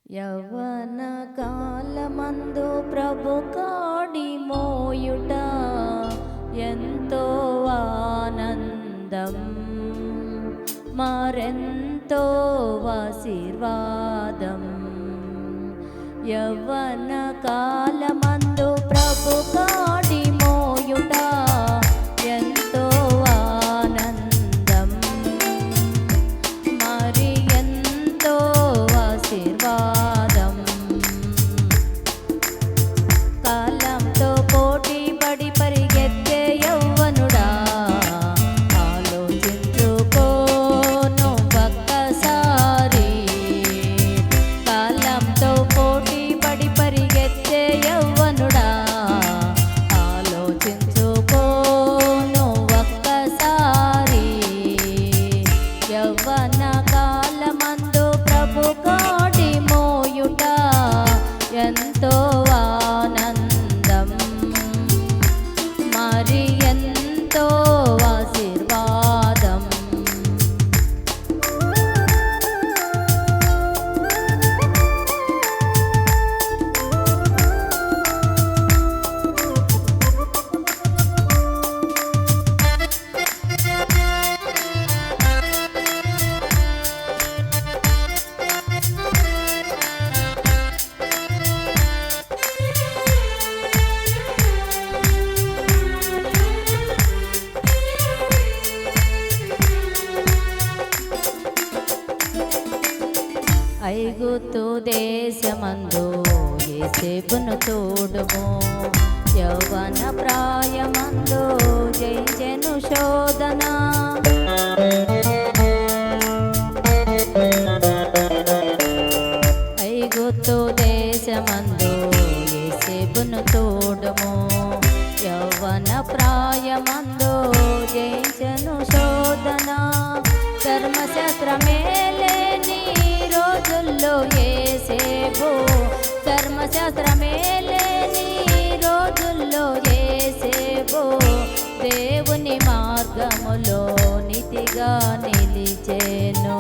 యవ్వన కాలమందు ప్రభు కాడి మోయుట ఎంతో ఆనందం, మరెంతో ఆశీర్వాదం. యవ్వన కాలమందు ప్రభు కాడి మోయుట ఎంతో ఆనందం, మరి ఎంతో ఆశీర్వాదం. కాలంతో పోటీ పడి పరిగెత్తే యవ్వనుడా, ఆలోచించుకోను ఒక్కసారి. కాలంతో పోటీ పడి పరిగెత్తే యవ్వనుడా, ఆలోచించుకోను ఒక్కసారి. యవ్వన కాలమందు ప్రభు కాడి మోయుట ఎంతో ఆనందం, మరి ఎంతో ఆశీర్వాదం. ఐగుప్తు దేశమందు యోసేపును తోడుము, యవ్వన ప్రాయమందు జయించెను శోధన. ఐగుప్తు దేశమందు యోసేపును తోడుము, యవ్వన ప్రాయమందు జయించెను శోధన. ధర్మశాస్త్రమేలేని రోజుల్లో యేసేపు, ధర్మశాస్త్రమేలేని రోజుల్లో యేసేపు దేవుని మార్గములో నీతిగా నిలిచేను.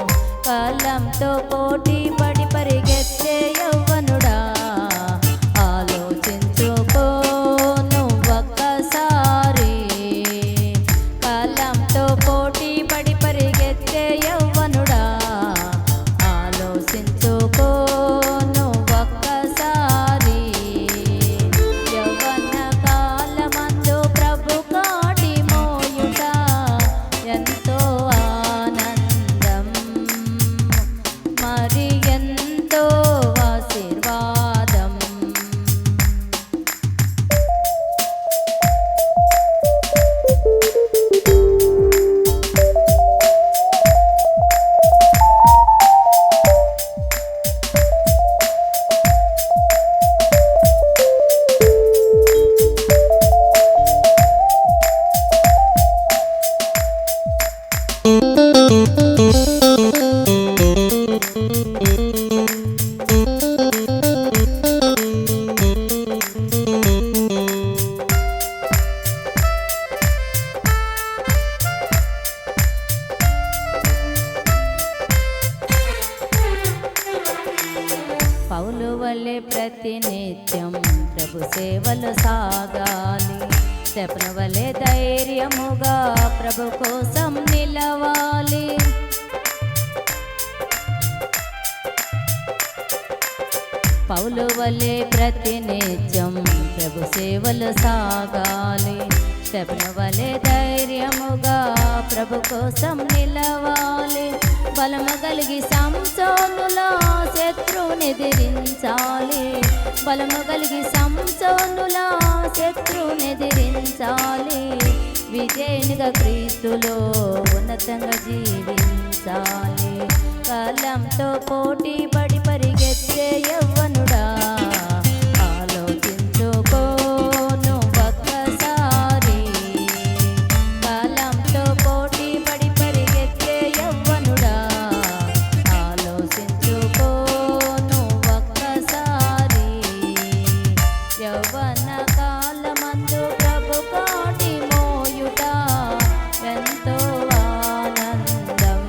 కాలంతో పోటీ పడి పరిగెత్తే యవ్వనుడా, ఆలోచించుకోను ఒక్కసారి. కాలంతో పోటీ పడి పరిగెత్తే యవ్వనుడా, ఆలోచించుకోను ఒక్కసారి. యవ్వన కాలమందు ప్రభు కాడి మోయుట ఎంతో ఆనందం, మరి ఎంతో ఆశీర్వాదం. పౌలు వలె ప్రతినిత్యం ప్రభు సేవలు సాగాలి, స్టెఫను వలె ధైర్యముగా ప్రభు కోసం నిలవాలి. పౌలు వలె ప్రతినిత్యం ప్రభు సేవలు సాగాలి, స్టెఫను వలె ధైర్యముగా ప్రభు కోసం నిలవాలి. బలము కలిగి సంసోనులా శత్రువుని ఎదిరించాలి, బలము కలిగి సంసోనులా శత్రువుని ఎదిరించాలి. విజయునిగా క్రీస్తులో ఉన్నతంగా జీవించాలి. కాలంతో పోటీ పడి పరిగెత్తే యవ్వనుడా, ఆలోచించుకోను ఒక్కసారి. కాలంతో పోటీ పడి పరిగెత్తే యవ్వనుడా, ఆలోచించుకోను ఒక్కసారి. యవ్వన కాలమందు ప్రభు కాడి మోయుట ఎంతో ఆనందం,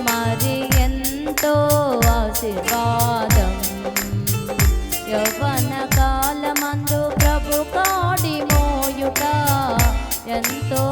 మరి ఎంతో ఆశీర్వాదం. యవ్వన కాలమందు ప్రభు కాడి మోయుట ఎంతో